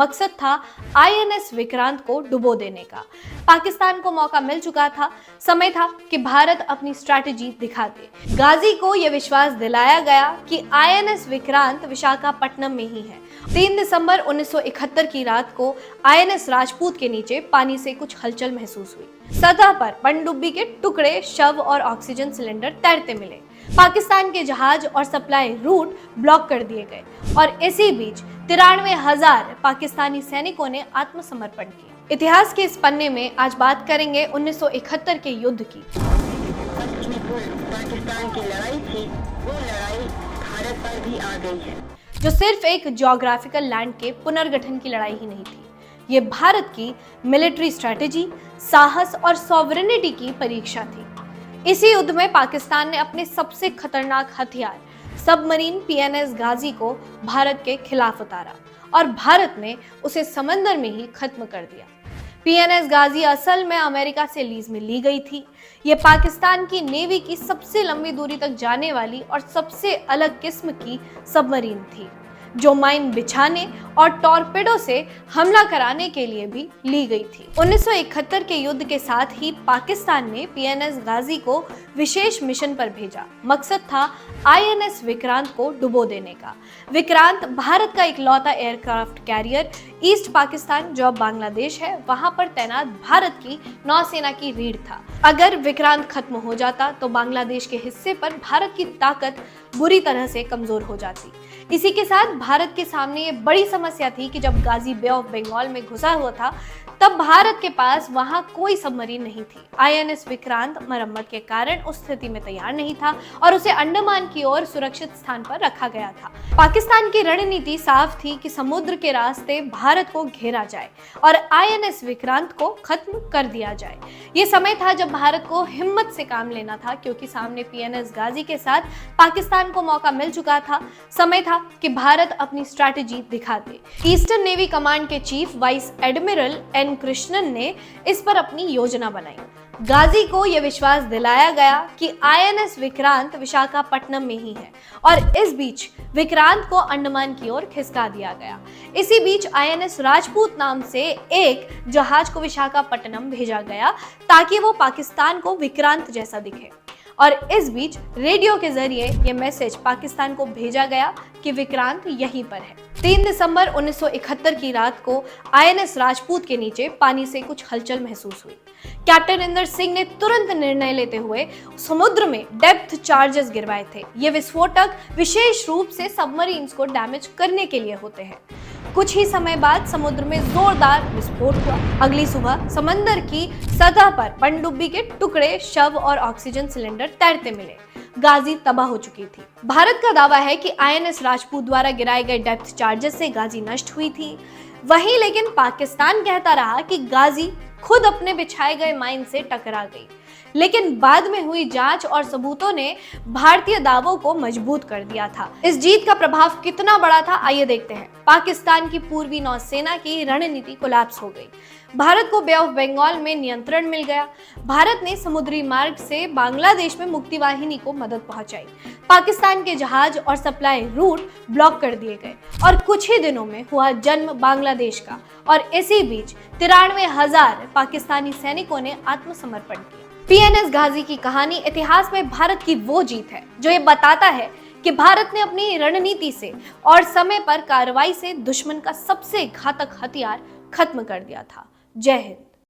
मकसद था आईएनएस विक्रांत को डुबो देने का। पाकिस्तान को मौका मिल चुका था, समय था कि भारत अपनी स्ट्रैटेजी दिखा दे। गाजी को यह विश्वास दिलाया गया कि आईएनएस विक्रांत विशाखापट्टनम में ही है। 3 दिसंबर 1971 की रात को आईएनएस राजपूत के नीचे पानी से कुछ हलचल महसूस हुई। सतह पर पनडुब्बी के टुकड़े, शव और ऑक्सीजन सिलेंडर तैरते मिले। पाकिस्तान के जहाज और सप्लाई रूट ब्लॉक कर दिए गए और इसी बीच 93,000 पाकिस्तानी सैनिकों ने आत्मसमर्पण किया। इतिहास के इस पन्ने में आज बात करेंगे 1971 के युद्ध की। पाकिस्तान की लड़ाई थी, वो लड़ाई भारत पर भी आ गई है, जो सिर्फ एक ज्योग्राफिकल लैंड के पुनर्गठन की लड़ाई ही नहीं थी, ये भारत की मिलिट्री स्ट्रैटेजी, साहस और सॉवरेनिटी की परीक्षा थी। इसी युद्ध में पाकिस्तान ने अपने सबसे खतरनाक हथियार सबमरीन पीएनएस गाजी को भारत के खिलाफ उतारा और भारत ने उसे समंदर में ही खत्म कर दिया। पीएनएस गाजी असल में अमेरिका से लीज में ली गई थी। ये पाकिस्तान की नेवी की सबसे लंबी दूरी तक जाने वाली और सबसे अलग किस्म की सबमरीन थी, जो माइन बिछाने और टॉर्पेडो से हमला कराने के लिए भी ली गई थी। 1971 के युद्ध के साथ ही पाकिस्तान ने पीएनएस गाजी को विशेष मिशन पर भेजा। मकसद था आईएनएस विक्रांत को डुबो देने का। विक्रांत भारत का इकलौता एयरक्राफ्ट कैरियर ईस्ट पाकिस्तान, जो अब बांग्लादेश है, वहां पर तैनात भारत की नौसेना की रीढ़ था। अगर विक्रांत खत्म हो जाता तो बांग्लादेश के हिस्से पर भारत की ताकत बुरी तरह से कमजोर हो जाती। इसी के साथ भारत के सामने ये बड़ी समस्या थी कि जब गाजी बे ऑफ बंगाल में घुसा हुआ था, तब भारत के पास वहां कोई सबमरीन नहीं थी। आईएनएस विक्रांत मरम्मत के कारण उस स्थिति में तैयार नहीं था और उसे अंडमान की ओर सुरक्षित स्थान पर रखा गया था। पाकिस्तान की रणनीति साफ थी कि समुद्र के रास्ते भारत को घेरा जाए और आईएनएस विक्रांत को खत्म कर दिया जाए। ये समय था जब भारत को हिम्मत से काम लेना था, क्योंकि सामने पीएनएस गाजी के साथ पाकिस्तान को मौका मिल चुका था। समय था कि भारत अपनी स्ट्रैटेजी दिखा दे। ईस्टर्न नेवी कमांड के chief vice admiral N Krishnan ने इस पर अपनी योजना बनाई। गाजी को यह विश्वास दिलाया गया कि आईएनएस विक्रांत विशाखापट्टनम में ही है और इस बीच विक्रांत को अंडमान की ओर खिसका दिया गया। इसी बीच आईएनएस राजपूत नाम से एक जहाज को विशाखापट्टनम भेजा गया ताकि वो पाकिस्तान को विक्रांत जैसा दिखे और इस बीच रेडियो के जरिए यह मैसेज पाकिस्तान को भेजा गया कि विक्रांत यहीं पर है। 3 दिसंबर 1971 की रात को आईएनएस राजपूत के नीचे पानी से कुछ हलचल महसूस हुई। कैप्टन इंदर सिंह ने तुरंत निर्णय लेते हुए समुद्र में डेप्थ चार्जेस गिरवाए थे। ये विस्फोटक विशेष रूप से सबमरीन्स को डैमेज करने के लिए होते हैं। कुछ ही समय बाद समुद्र में जोरदार विस्फोट हुआ। अगली सुबह समंदर की सतह पर पनडुब्बी के टुकड़े, शव और ऑक्सीजन सिलेंडर तैरते मिले। गाजी तबाह हो चुकी थी। भारत का दावा है कि आईएनएस राजपूत द्वारा गिराए गए डेप्थ चार्जेस से गाजी नष्ट हुई थी। वहीं लेकिन पाकिस्तान कहता रहा कि गाजी खुद अपने बिछाए गए माइन से टकरा गई। लेकिन बाद में हुई जांच और सबूतों ने भारतीय दावों को मजबूत कर दिया था। इस जीत का प्रभाव कितना बड़ा था, आइए देखते हैं। पाकिस्तान की पूर्वी नौसेना की रणनीति कोलैप्स हो गई। भारत को बे ऑफ बंगाल में नियंत्रण मिल गया। भारत ने समुद्री मार्ग से बांग्लादेश में मुक्ति वाहिनी को मदद पहुंचाई। पाकिस्तान के जहाज और सप्लाई रूट ब्लॉक कर दिए गए और कुछ ही दिनों में हुआ जन्म बांग्लादेश का और इसी बीच 93,000 पाकिस्तानी सैनिकों ने आत्मसमर्पण किया। पीएनएस गाजी की कहानी इतिहास में भारत की वो जीत है जो ये बताता है कि भारत ने अपनी रणनीति से और समय पर कार्रवाई से दुश्मन का सबसे घातक हथियार खत्म कर दिया था। जय हिंद।